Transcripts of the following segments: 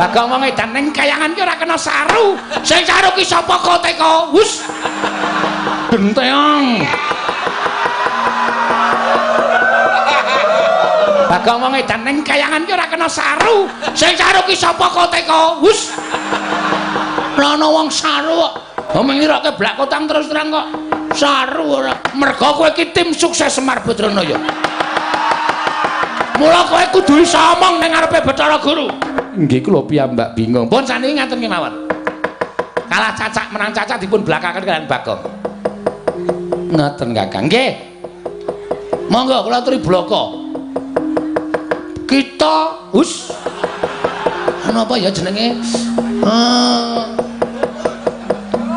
Bagong wong edan ning kayangan ki ora kena saru. Sing saru ki sapa kok teko? Hus. Genteong. Bagong wong edan ning kayangan ki ora kena saru. Sing saru ki sapa kok teko? Hus. Ana wong saru kok. Omong ngiroke blak kotang terus terang kok. Saru ora. Mergo kowe iki tim sukses Semar Badranaya. Mula kowe kudu iso omong ning ngarepe Bathara Guru. Nggih kula piyambak bingung. Pun saniki ngaten kemawon. Kalah cacak menang cacak dipun blakaken kalian Bagong. Ngoten Kakang. Nggih. Monggo kula aturi bloko. Kita hus. Napa ya jenenge?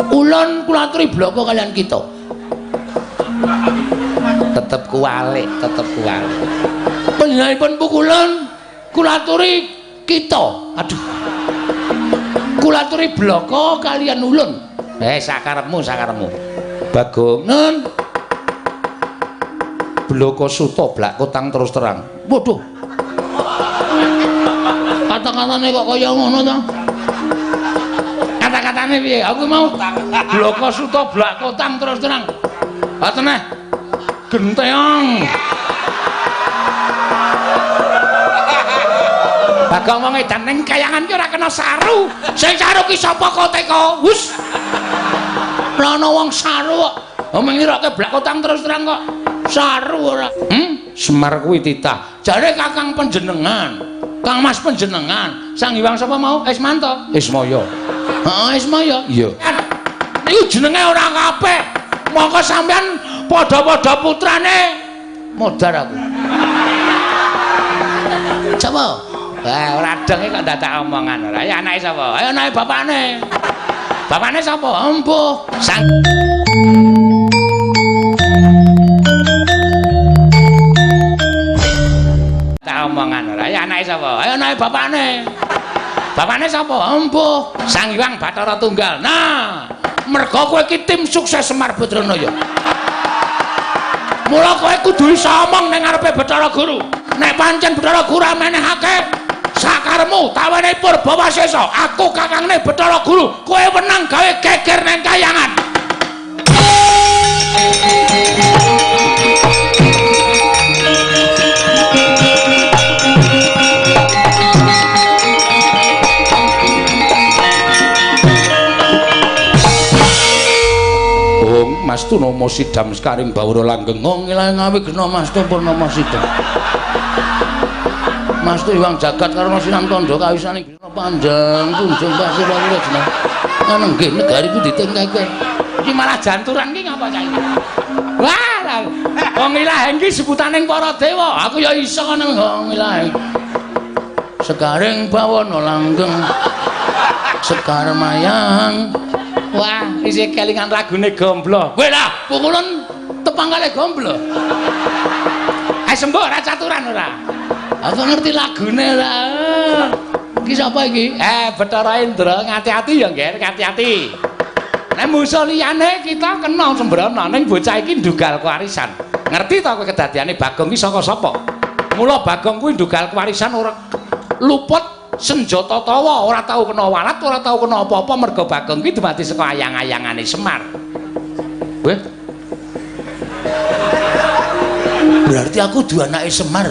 Ulun kula aturi bloko kalian kita. Tetep kuwalik, tetep kuwalik. Panjenenganipun pukulan kula aturi kita. Aduh. Kula aturi bloko kalian ulun. Sakarepmu, sakarepmu. Bagong, nun. Bloko suta blak kotang terus terang. Waduh. Kata-katane kok kaya ngono to? Kata-katane piye? Aku mau bloko suta blak kotang terus terang. Ngoten ah. Genteong. Bagong wong edan ning kayangan ki ora kena saru. Sing saru ki sapa kok teko? Hus. Ana wong saru kok. Omong ngiroke blak kotang terus terang kok. Saru ora. Semar kuwi titah. Jare Kakang panjenengan. Kang Mas panjenengan. Sang Hyang sapa mau? Ismanto. Ismaya. Heeh, Ismaya. Iya. Niku jenenge ora kabeh. Mongko sampean padha-padha putrane modar aku. Coba. Ora denge kok dadak omongan ora. Ya anake sapa? Ayo anake bapakne. Bapakne sapa? Empuh. Sang tak omongan ora. Ya anake sapa? Ayo anake bapakne. Bapakne sapa? Empuh. Sang Hyang Bathara Tunggal. Nah, mergo kowe iki tim sukses Semar Badranaya. Mula kowe kudu iso omong ning ngarepe Bathara Guru. Nek pancen Bathara Guru amenehake sakaremu tawane Purbawasesa, aku kakangne Bathara Guru, kowe wenang gawe geger ning kayangan. Mastu Nama Sidam Sekaring Bawra Langgeng ngilahe ngawi gena Mastu Purnama Sidam. Mastu Hyang Jagat karena Sinan Tandha kawisane gena panjang tunjung pasir loro jeneng. Ana nggih negari ku ditengkake. Iki malah janturan ki ngapa cah iki? Wah, wong ilahe iki sebutaning para dewa. Aku ya iso nang wong ilahe. Sekaring Bawana Langgeng. Sekar Mayang. Wah, isih kelingan lagune Gomblo. Kowe lah, pukulan tepang kali Gomblo. Sembuh ora caturan ora. Aku ngerti lagune ora. Iki sapa iki? Bathara Indra, ngati-ati ya, Nggih, ngati-ati. Nek musuh liyane kita kena sembrono ning bocah iki ndugal kewarisan. Ngerti ta kowe kedadiane Bagong iki saka sapa? Mula Bagong kuwi ndugal kewarisan ora luput senjata tawa, ora tau kena walat, ora tau kena apa-apa mergo Bagong kuwi dumadi saka ayang-ayangane Semar. Weh. Berarti aku duwe anake Semar.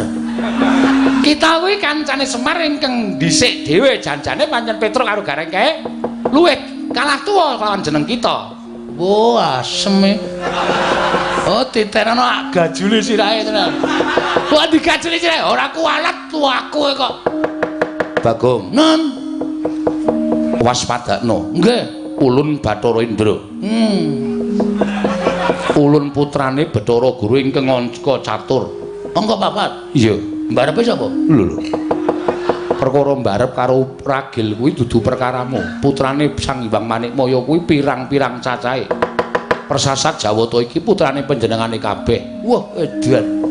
Kita kuwi kancane Semar ingkang dhisik dhewe janjane pancen Petruk karo Garengke luwih kalah tuwa lawan jeneng kita. Oh, asem. Oh, titerano gajule sirahe tenan. Kok digajuli sirahe ora kualat tuaku kok. Bagong, nun waspadakno. Nggih, ulun Bathara Indra. Ulun putrane Bathara Guru ingkang angka catur. Angka 4. Iya, mbarepe sapa? Lho. Perkara mbarep karo ragil kuwi dudu perkaramu. Putrane Sang Hyang Manikmaya kuwi pirang-pirang cacahe. Persasat Jawata iki putrane panjenengane kabeh. Wah, edan.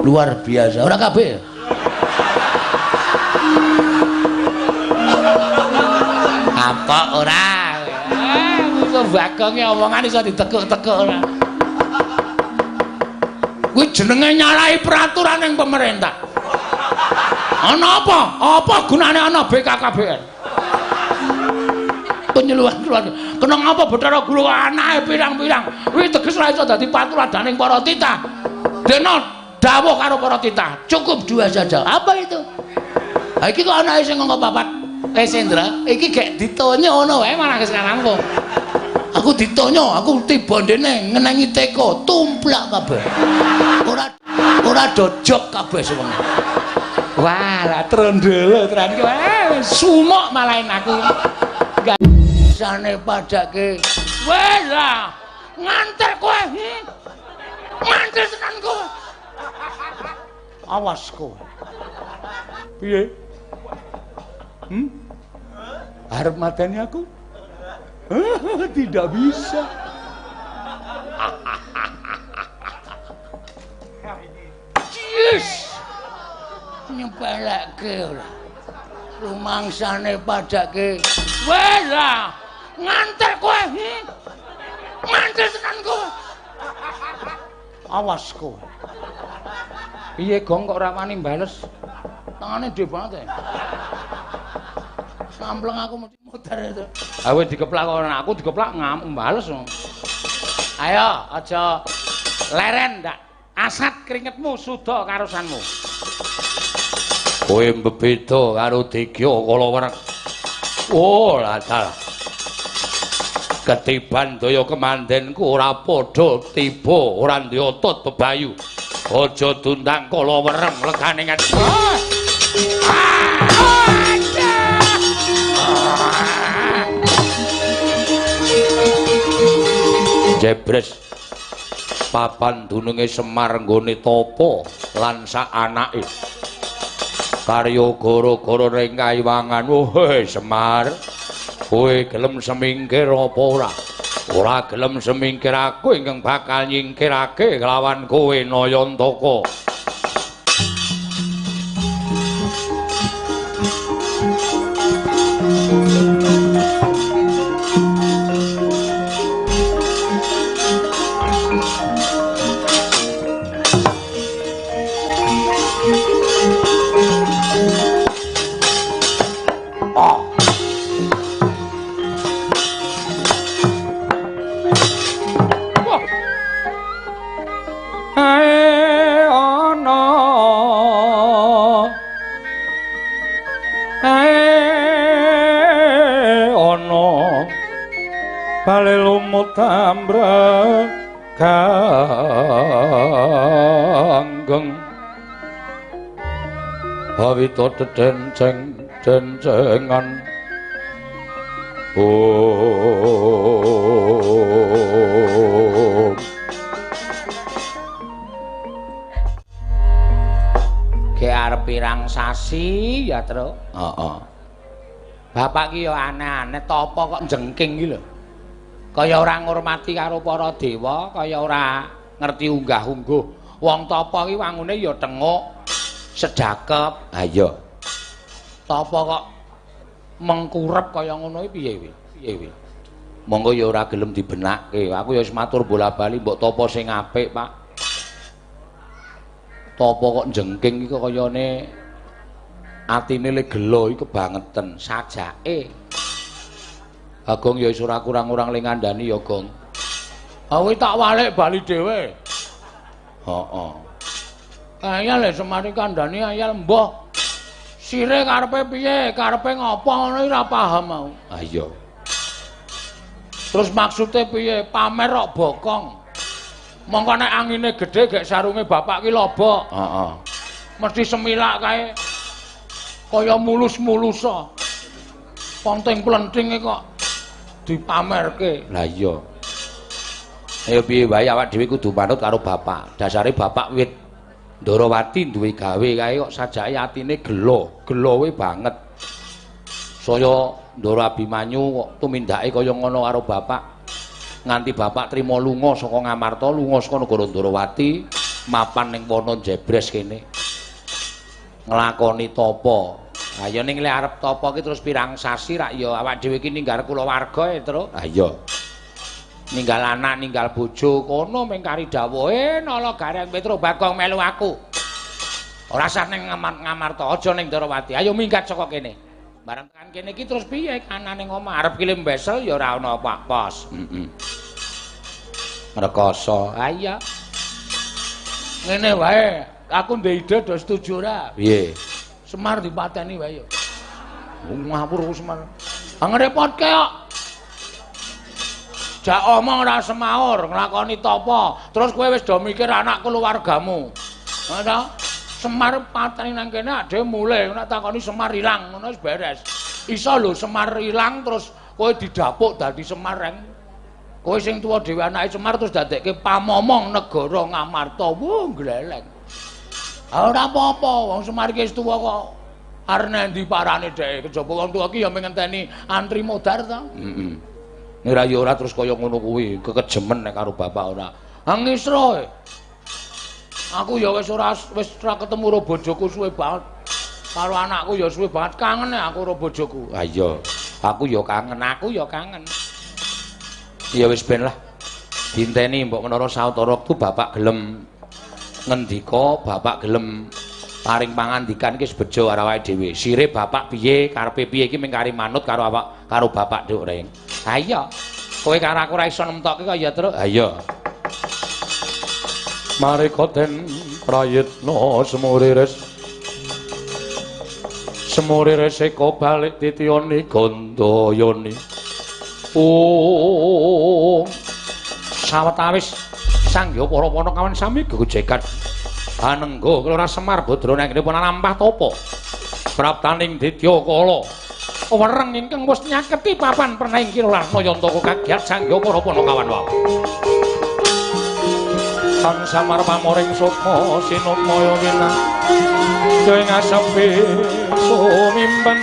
Luar biasa. Ora kabeh. Apa ora? Kok Bagong omongan iso ditekuk-tekuk ora? Kuwi jenenge nyalahi peraturan yang pemerintah. Ana apa? Apa gunane ana BKKBN? Penyuluhan keluarga. Kena ngapa Bathara Guru anake pirang-pirang. Kuwi teges ora iso dadi patuladaning para titah. Dene dawuh karo para titah, cukup 2 saja. Apa itu? Ha iki kok anake sing ngomong papat. Sendra, iki gek ditonyo ngono wae malah sekarang kok. Aku ditonyo, aku tiba ndene ngenengi teko, tumplak kabeh. Ora dojok kabeh semono. Wah, lah trondolo tenan ki wae sumuk malahin aku. Sane padake. Wes lah, nganter kowe. Nganter tenan kowe. Awas kowe. Piye? Arep mateni aku? Tidak bisa. Yes. Nyepeleke ora. Rumangsane padake. Wes lah, nganter kowe. Nganter tenan kowe. Awas kowe. Piye Gong kok ora wani bales? Tangane dhewe banget ya. Sampleng aku mesti muter itu. Ha kowe dikeplak kok aku dikeplak ngamuk bales. Ayo aja leren ndak. Asat keringetmu suda karusanmu. Kowe mbebeda karo Degya Kalawereng. Oh, ladal. Ketiban daya kemandenku ora padha tiba, ora ndiyotut bebayu. Aja tundang Kalawereng legane ngati. Jebres papan dununge Semar nggone tapa lan sak anake karya gara-gara ring kaiwangan. Wohe Semar, kowe gelem semingkir apa ora? Ora gelem semingkir aku ingkang bakal nyingkirake kelawan kowe Nayantaka. Tambra kanggeng bawita dencengan ke arep pirang sasi ya Tru. Heeh. Bapak ki ya aneh-aneh tapa kok jengking iki lho. Kaya ora ngurmati karo para dewa, kaya ora ngerti unggah-ungguh. Wong tapa iki wangune ya tenguk, sedakep. Ha iya. Tapa kok mengkurep kaya ngono iki piye kuwi? Piye kuwi? Monggo ya ora gelem dibenakke. Aku ya wis matur bola-bali mbok tapa sing apik, Pak. Tapa kok jengking iki kayane atine le gelo iki kebangetan, sajake. Agong ya ora kurang-kurang le ngandani ya, Gong. Ha kuwi tak walik bali dhewe. Heeh. Ayal le semari kandhani ayal mbah. Sire karepe piye? Karepe ngapa ngono ora paham mau. Ha iya. Terus maksude piye? Pamer kok bokong. Mongko nek angine gedhe gek sarunge bapak ki lobok. Heeh. Mesti semilak kae. Kaya mulus-mulusa. Ponting plentinge kok dipamerke. Lah iya. Ayo piye wae awak dhewe kudu manut karo bapak. Dasare bapak wit Ndarawati duwe gawe kae kok sajake atine gelo, gelowe banget. Saya Ndara Abimanyu kok tumindake kaya ngono karo bapak. Nganti bapak trima lunga saka Ngamarta, lunga saka negara Ndarawati, mapan ning wana Jebres kene. Nglakoni tapa. Ha ya ning le arep tapa ki terus pirang sasi rak ya awak dhewe iki ninggal kulawarga ya, Tru. Ha iya. Ninggal anak, ninggal bojo kono ming kari dawuhe nala gareng Petro Bagong melu aku. Ora sah ning Ngamarta, aja ning Darawati. Ayo minggat saka kene. Bareng tekan kene iki terus piye kanane ngomah arep kilim besel ya ora ana apa pos. Rekoso. Ha iya. Ngene wae, aku ndek ide do setuju ora? Piye? Semar dipateni wae yo. Ngawur Semar. Ngrepotke kok. Jak omong ora semaur, nglakoni tapa, terus kowe wis do mikir anak keluargamu. Ngono. Semar pateni nang kene dhewe mulih nek takoni Semar ilang ngono wis beres. Iso lho Semar ilang terus kowe didapuk dadi Semareng. Kowe sing tuwa dhewe anake Semar terus dadekke pamomong negara Ngamarta. Wuh gleleng. Ora apa-apa wong Semar iki wis tuwa kok. Arep endi parane dhek kejaba wong tuwa iki ya mengenteni antri modar ta. Nek ora terus kaya ngono kuwi kekejemen nek karo bapak ora. Ngisro. Aku ya wis ora ketemu karo bojoku suwe banget. Karo anakku ya suwe banget kangen aku karo bojoku. Ha iya, aku ya kangen. Ya wis ben lah. Dinteni mbok menara sawetara wektu bapak gelem ngendika, bapak gelem paring pangandikan iki bejo karo awake dhewe. Sire bapak piye, karepe piye iki mung kari manut karo bapak Nduk Reng. Ha iya. Kowe karo aku ora iso nemtokke kok ya terus. Ha iya. Mareka den prayitna semuriris eko balik titiyani gandayani sawetawis sangya para panakawan sami gegojekan anengga Kelurahan Semar Badra nanggenipun lampah tapa praptaning Ditya Kala wereng ingkang wis nyaketi papan pernahing Kelurahan Nayantaka kagiat sangya para panakawan wau Sang Samar pamoring sukma sinukmaya winang kowe ngasepi sumimpen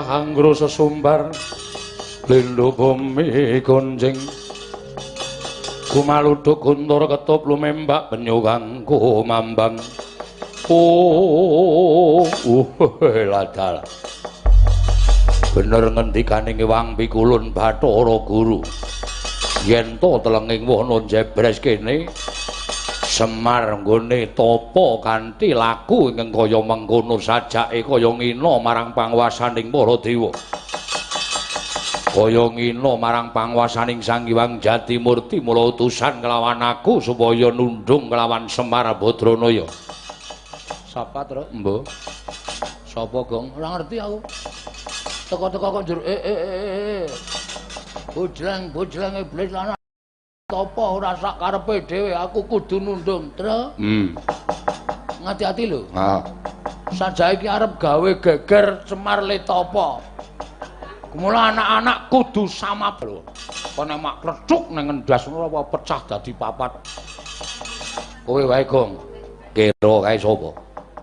Anggro sesumbar lindhu bumi gonjing kumaluduk guntur ketup lumembak penyu kanggo mambang ladal bener ngendikaning Wang Pikulun Bathara Guru yen to telenging wana jebres kene Semar nggone tapa kanthi laku ingkang kaya mengkono sajake kaya ngina marang panguwasaning para dewa. Kaya ngina marang panguwasaning Sang Hyang Jatimurti mula utusan kelawan aku supaya nundung kelawan Semar Badranaya. Sapa, Tru? Mbah. Sapa, Gong? Ora ngerti aku. Teka-teka kok njur bojlang iblis lan apa ora sak karepe dhewe aku kudu nundung, Tru. Ngati-ati lho. Heeh. Sajaiki arep gawe geger Semar Letapa. Kumula anak-anak kudu samap lho. Kene mak klecuk ning ngendas ngono apa pecah dadi papat. Kowe wae, Gong. Kira kae sapa?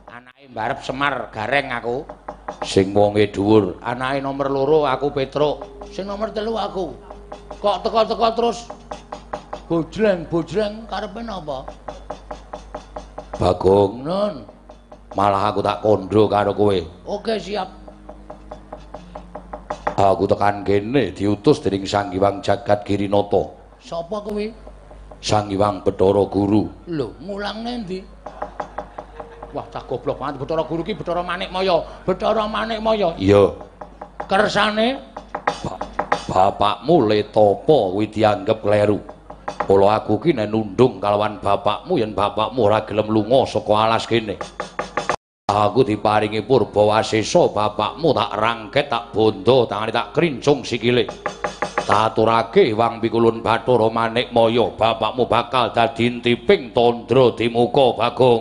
Anake mbarep Semar Gareng aku. Sing wonge dhuwur. Anake nomor 2 aku Petruk. Sing nomor 3 aku. Kok teka-teka terus bojleng karepe napa? Bagong, Nun. Malah aku tak kandha karo kowe. Oke, siap. Aku tekan kene diutus dening Sang Hyang Jagat Girinata. Sapa kuwi? Sang Hyang Bathara Guru. Lho, mulang nendi? Wah, cah goblok banget Bathara Guru ki Bathara Manikmaya. Bathara Manikmaya. Iya. Kersane bapakmu Letapa kuwi dianggep kleru. Kala aku ki nek nundung kalawan bapakmu yen bapakmu ora gelem lunga saka alas kene. Aku diparingi purba wasesa bapakmu tak rangket tak bondo tangane tak krincung sikile. Tak aturake Wang Pikulun Bathara Manikmaya bapakmu bakal dadi intiping tandra di muka Bagong.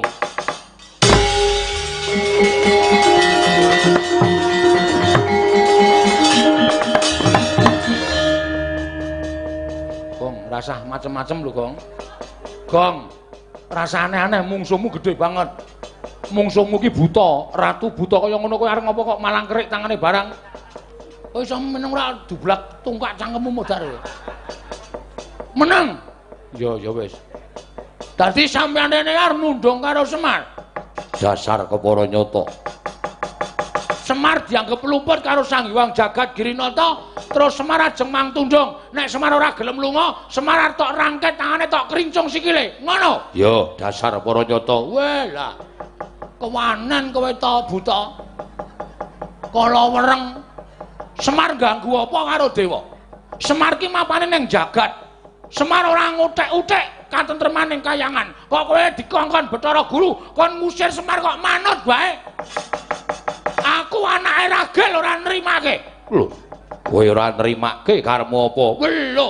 Gong, rasah macem-macem lho, Gong. Gong, rasane aneh mungsuhmu gede banget. Mungsuhmu ki buta, ratu buta kaya ngono kowe arep ngopo kok malang kerik tangane barang. Kowe iso meneng ora dublak tungkak cangkemmu modar. Meneng. Ya wis. Dadi sampeyan rene arep nundung karo Semar. Dasar kepara nyata. Semar dianggep luput karo Sang Hyang Jagat Girinata, terus Semar ajeng mang tundung. Nek Semar ora gelem lunga, Semar arep tok rangket tangane tok krincung sikile. Ngono. Ya, dasar para nyata. Weh lah. Kewanen kowe to buta. Kala wereng Semar ganggu apa karo dewa? Semar ki mapane ning jagat. Semar ora ngutek-utek katentremaning kayangan. Kok kowe dikongkon Bathara Guru kon ngusir Semar kok manut bae. Aku anake ragil ora nrimake. Lho, kowe ora nrimake karemu apa? Lho,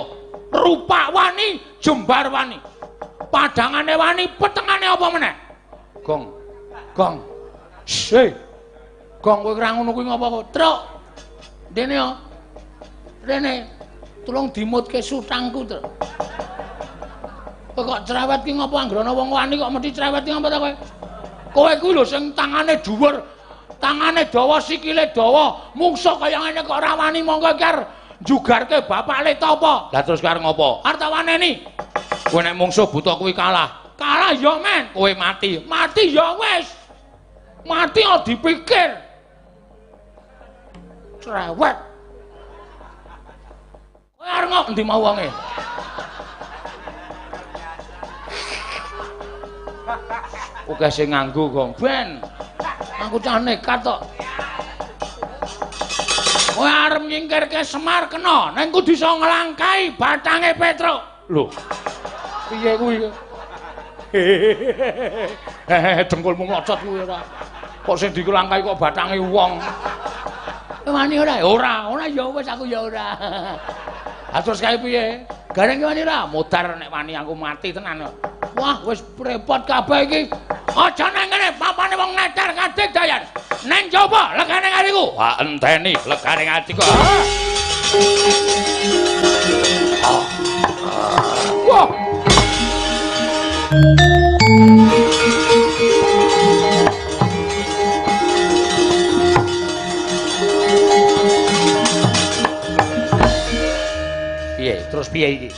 rupa wani, jembar wani. Padangane wani, petengane apa meneh? Gong. Gong kowe ora ngono kuwi ngopo kok? Truk. Dene yo. Rene. Tulung dimutke sutangku, Truk. Kowe kok cerewet ki ngopo anggrana wong wani kok mesti cerewet ki ngopo ta kowe? Kowe kuwi lho sing tangane dhuwur, tangane dawa, sikile dawa, mungsuh kaya ngene kok ora wani mongko iki arep jugarke bapak le ta apa? Lah terus arep ngopo? Arep tak waneni. Kowe nek mungsuh buta kuwi kalah. Kalah ya men, kowe mati. Mati ya wis. Mati kok dipikir. Cerewet. Kowe arep ngok endi mau wonge? Oke sing nganggo Gong ben. Aku cah nekat tok. Kowe arep nyingkirke Semar kena, ning kudu iso nglangkai batange Petruk. Lho. Piye kuwi? Dengkulmu mlocot kuwi ora. Kok sing dikelangkai kok batange wong. Wani ora? Ora ya wis aku ya ora. Ha terus kae piye? Gareng wani ora? Modar nek wani aku mati tenan. Wah, wis repot kabeh iki. Aja nang kene, papane wong ngedar kadek dayan. Neng coba legane atiku. Wah, enteni legane atiku. Wah. Piye? Terus piye iki?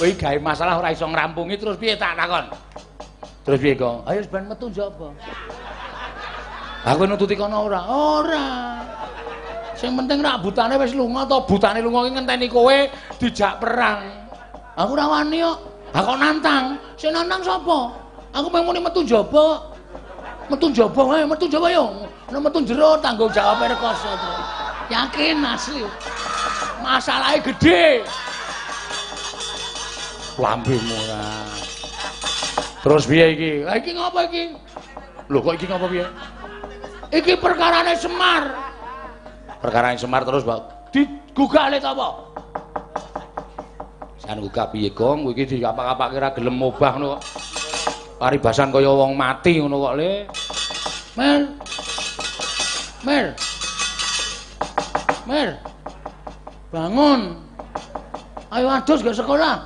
Kowe gawe masalah ora iso ngrampungi terus piye tak takon? Terus piye kok? Ayo ben metu njaba. Aku nututi kono ora? Ora. Sing penting rak butane wis lunga to, butane lunga ki ngenteni kowe dijak perang. Aku ora wani kok. Ha kok nantang? Sing nantang sapa? Aku mung muni metu njaba. Metu njaba wae, metu njaba yo. Nek metu jero tanggung jawab rekoso to. Yakin asli. Masalahe gedhe. Lambemu ora. Terus piye iki? Lah iki ngopo iki? Lho kok iki ngopo piye? Iki perkarane Semar. Perkarane Semar terus, Pak. Digugah le ta apa? San gugah piye, Gong? Kowe iki dikapak-kapake ora gelem obah ngono kok. Paribasan kaya wong mati ngono kok, Le. Mer. Bangun. Ayo adus ke sekolah.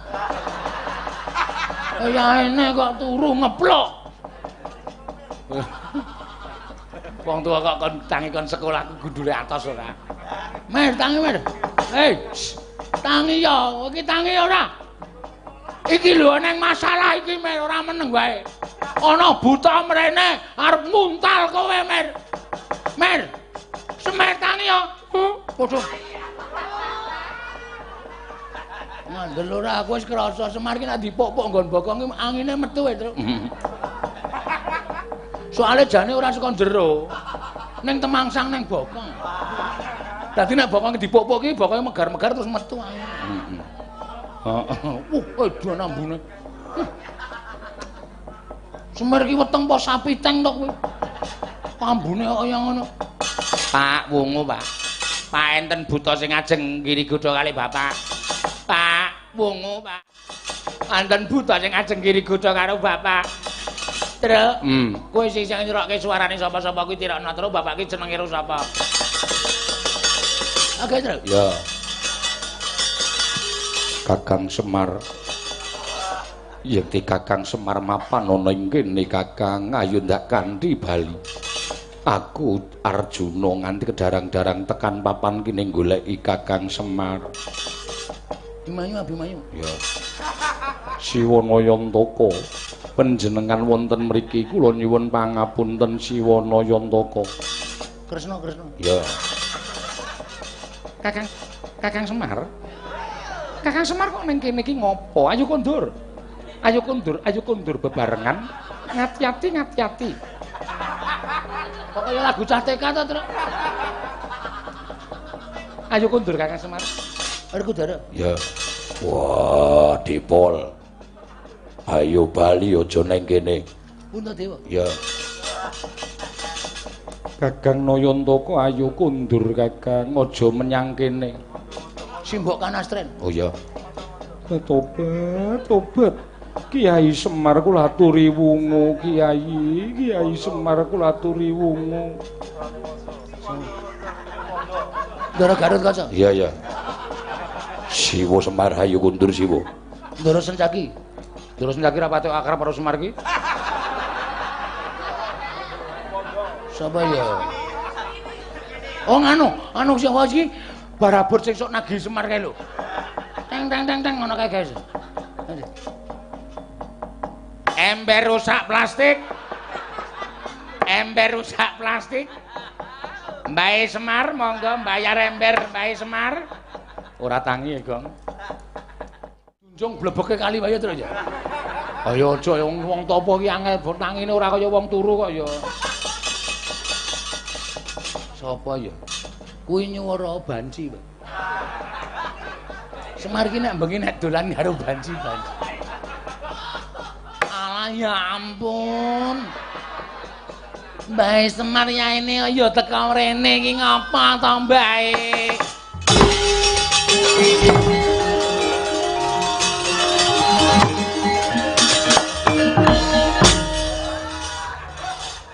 Ya ini kok turu ngeplok. Wong tua kok kon tangi kon sekolah gundule atos ora. Mer, tangi mer. Hei, tangi ya, iki tangi ora. Iki lho neng masalah iki mer ora meneng wae. Ana buta mrene arep muntal kowe mer. Mer. Semer tangi ya. Padha. Ngandel ora aku wis krasa Semar ki nek dipok-pok nggon bokong ki angine metu wae, Truk. Soale jane ora saka jero. Ning temangsang ning bokong. Dadi nek bokong dipok-pok ki bokonge megar-megar terus metu angin. Heeh. Aduh ambune. Semar ki weteng po sapi teng to kuwi. Pambune kaya ngono. Pak wungu, Pak. Pak enten buta sing ajeng kiri godha kali Bapak. Pak wungu, Pak. Enten buta sing ajeng kiri godha karo Bapak. Truk. Kowe sing nyerokke suarane sapa-sapa kuwi tirakno terus Bapak ki jenenge sapa? Oke, Truk. Ya. Kakang Semar. Yekti Kakang Semar mapan ana ing kene Kakang ayo ndak kanthi bali. Aku Arjuna nganti kedarang-darang tekan papan kene goleki Kakang Semar. Bimayu Abimayu. Ya. Siwanayantaka. Panjenengan wonten mriki kula nyuwun pangapunten Siwanayantaka. Kresna. Ya. Kakang Semar. Kakang Semar kok ning kene iki ngopo? Ayo kondur. Ayo kondur bebarengan. Ngati-ati. Kok kaya lagu cah TK to, Truk? Ayo kondur Kakang Semar. Arep kudara. Ya. Wah, Dipol. Ayo bali aja ning kene. Puntadewa. Ya. Kakang Nayantaka ayo kondur Kakang, aja menyang kene. Simbok Kanastren. Oh ya. Tobat. Kiai Semar kula aturi wungu, Kiai Semar kula aturi wungu. Ndara Garut Kaca. Iya. Siwa Semar ayo kondur Siwa. Ndara Sencaki ra patok akrab karo Semar ki. Sapa ya? Oh anu sing iki barabur sing sok nagih Semar kae lho. Teng ngono kae guys. Ember rusak plastik. Mbae Semar monggo mbayar ember Mbae Semar. Ora tangi ya, Gong. Junjung blebeke kali wae terus ya. Ayo aja wong topo ki angel tangine ora kaya wong turu kok ya. Sapa ya? Kuwi nyuwara banci, Pak. Semar ki nek bengi nek dolan karo banci. Alah ya ampun. Mbae Semar ya ini ya teka rene iki ngapa to, Mbae?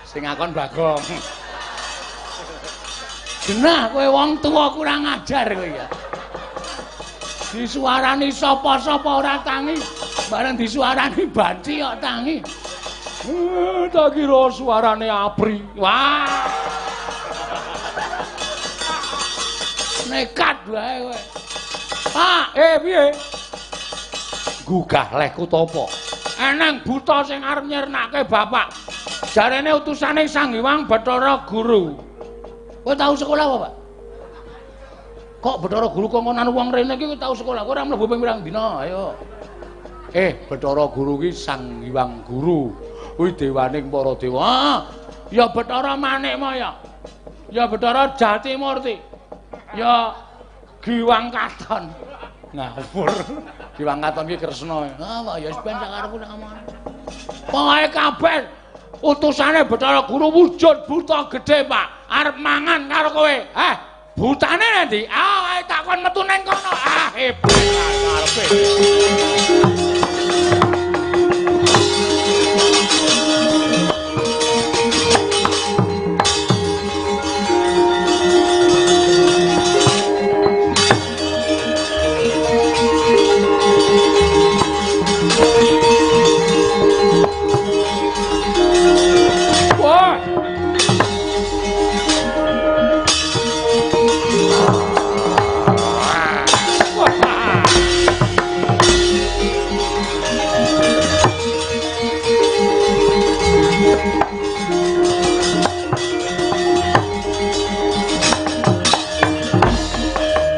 Sing ngakon Bagong. Genah kowe wong tuwa kurang ajar kowe ya. Disuarani sapa-sapa ora tangi, bareng disuarani banci kok tangi. Tak kira suarane Apri. Wah. Nekat wae kowe. Pak, piye? Gugah lehku topo. Eneng buta sing arep nyernake bapak. Jarene utusane Sang Hyang Bathara Guru. Kowe tau sekolah apa, Pak? Kok Bathara Guru kok ngono wong rene iki tau sekolah. Kowe ora mlebu ping pirang dina, ayo. Bathara Guru ki Sang Hyang Guru. Kuwi dewaning para dewa. Ya Bathara Manikma ya. Ya Bathara Jatimurti. Ya Giwang Katon. Ngawur. Giwang Katon ki Kresna. Ah, ya wis ben sak karepku nek ngomong. Pokoke kabeh utusane Bathara Guru wujud buta gedhe, Pak. Arep mangan karo kowe. Butane nanti? Ae takon metu nang kono. Hebat karepe.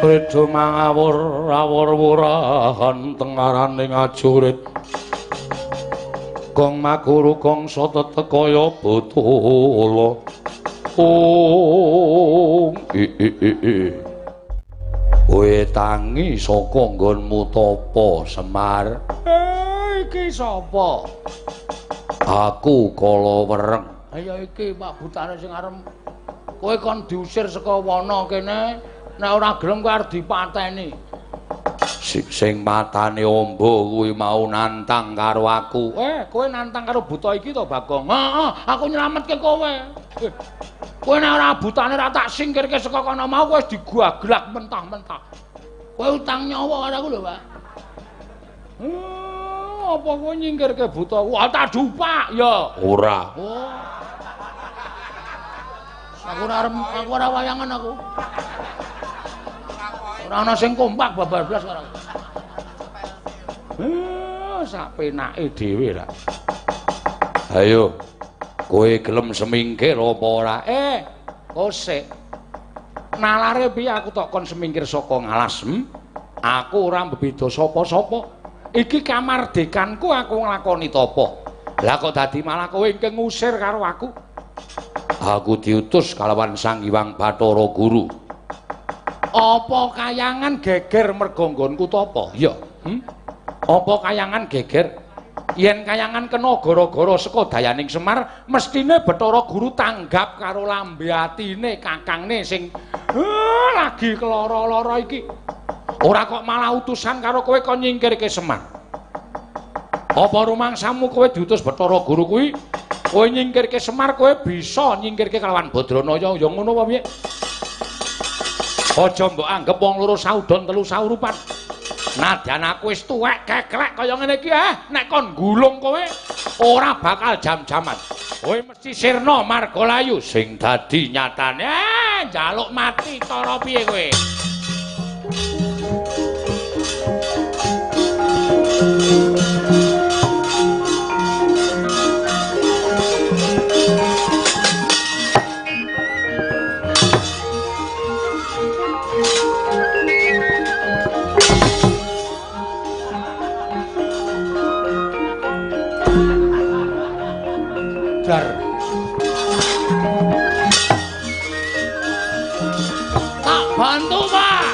Reda mangawur awur-wurahan tengaraning ajurit gong maguru gong satetekaya betula kowe tangi saka nggonmu tapa Semar? Iki sapa? Aku Kalawereng Ya iki Pak Butane sing arep kowe kon diusir saka wana kene, nek ora gelem kowe arep dipateni. Sing matane amba kuwi mau nantang karo aku. Kowe nantang karo buta iki to, Bagong? Heeh, aku nyelametke kowe. Kowe nek ora butane ra tak singkirke saka kono mau kowe wis diguaglak mentah-mentah. Kowe utang nyawa karo aku lho, Pak. Apa kowe nyingkirke buta? Wah, tak dupak ya. Ora. Oh. Aku ora wayangan aku. Ora ana sing kompak bablas karo aku. Sak penake dhewe lah. Ayo. Kowe gelem semingkir apa ora? Kosek. Nalare piye aku tok kon semingkir saka ngalas? Aku ora mbeda sapa-sapa. Iki kamardikanku aku nglakoni tapa. Lah kok dadi malah kowe ingkang ngusir karo aku? Aku diutus kalawan Sang Hyang Bathara Guru. Apa kayangan geger merga nggonku tapa? Ya. Apa kayangan geger? Yen kayangan kena gara-gara saka dayaning Semar, mestine Bathara Guru tanggap karo lambe atine kakangne sing lagi keloro-loro iki. Ora kok malah utusan karo kowe kon nyingkirke Semar. Apa rumangsamu kowe diutus Bathara Guru kuwi? Kowe nyingkirke Semar kowe bisa nyingkirke kalawan Badranaya ya ngono apa piye? Aja mbok anggap wong loro saudon telu saurupan. Nadyan aku wis tuwek keklek kaya ngene iki nek kon gulung kowe ora bakal jam-jaman. Kowe mesti sirna margalayu sing dadi nyatane njaluk mati cara piye kowe? Tak bantu, Pak.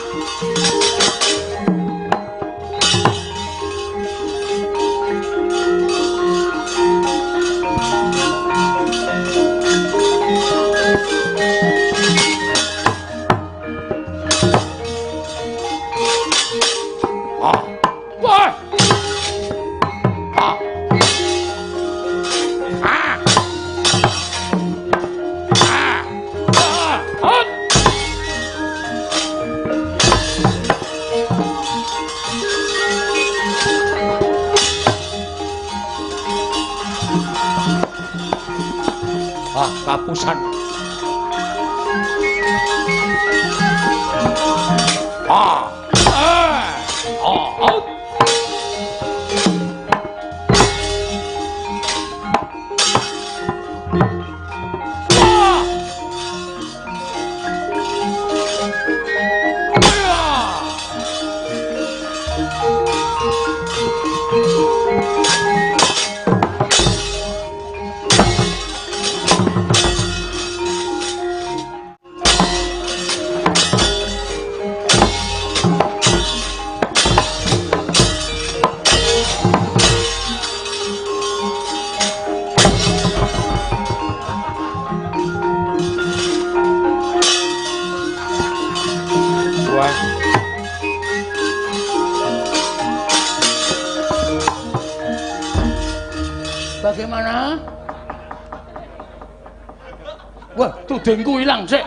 Kapusan. Bagaimana? Wah, tudingku hilang sik.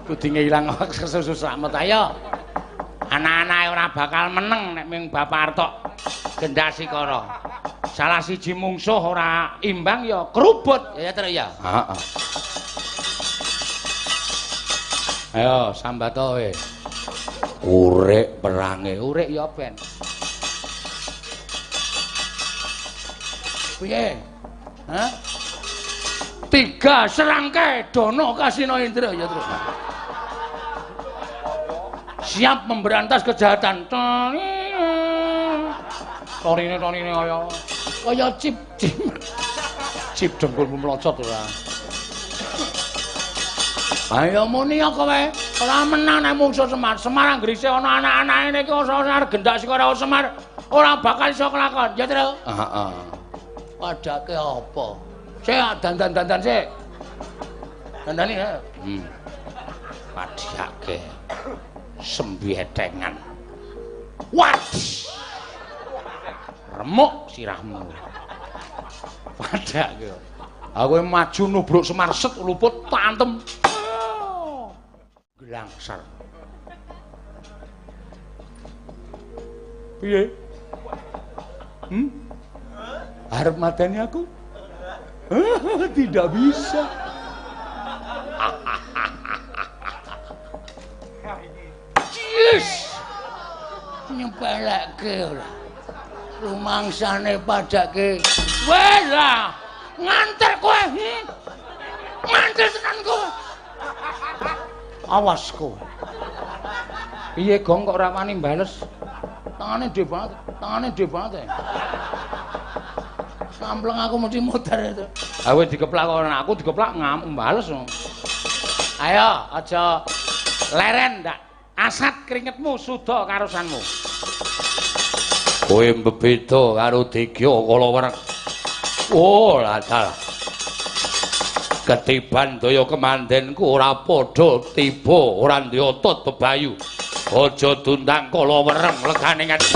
Tudinge ilang kesusah amet ayo. Anak-anake ora bakal meneng nek ming Bapak Artok Gendhasikara. Salah siji mungsuh ora imbang ya kerubut. Ya terus ya. Heeh. Ayo sambato kowe. Urek perange, urek ya ben. Piye? Hah? 3 serangkai Dono Kasino Indra ya terus. Siap memberantas kejahatan. Tonine kaya cip. Cip dengkulmu melocot ora. Ayo muni kowe. Ora menang nek mungsuh Semar. Semar anggrise ana anak-anake niki ora Gendhasikara Semar ora bakal iso kelakon. Ya terus. Heeh. Padake apa? Saya dandan sik. Dandani ya. Padhiake. Sembietengan. Wadih. Remuk sirahmu. Padhake. Aku maju nubruk Semar set luput tantem. Glangsar. Piye? Arep mateni aku? Tidak bisa. Yes. Nyepelekke ora. Rumangsane padake. Wes lah. Nganter kowe. Nganter tenan kowe. Awas kowe. Piye Gong kok ora wani bales? Tangane dhewe banget. Sampleng aku mesti muter itu. Ha kowe dikeplak kok aku dikeplak bales. Ayo aja leren ndak. Asat keringetmu suda karusanmu. Kowe mbebeda karo Degya Kalawereng. Oh, ladal. Ketiban daya kemandenku ora padha tiba, ora ndiyotut bebayu. Aja tundang Kalawereng legane ngene.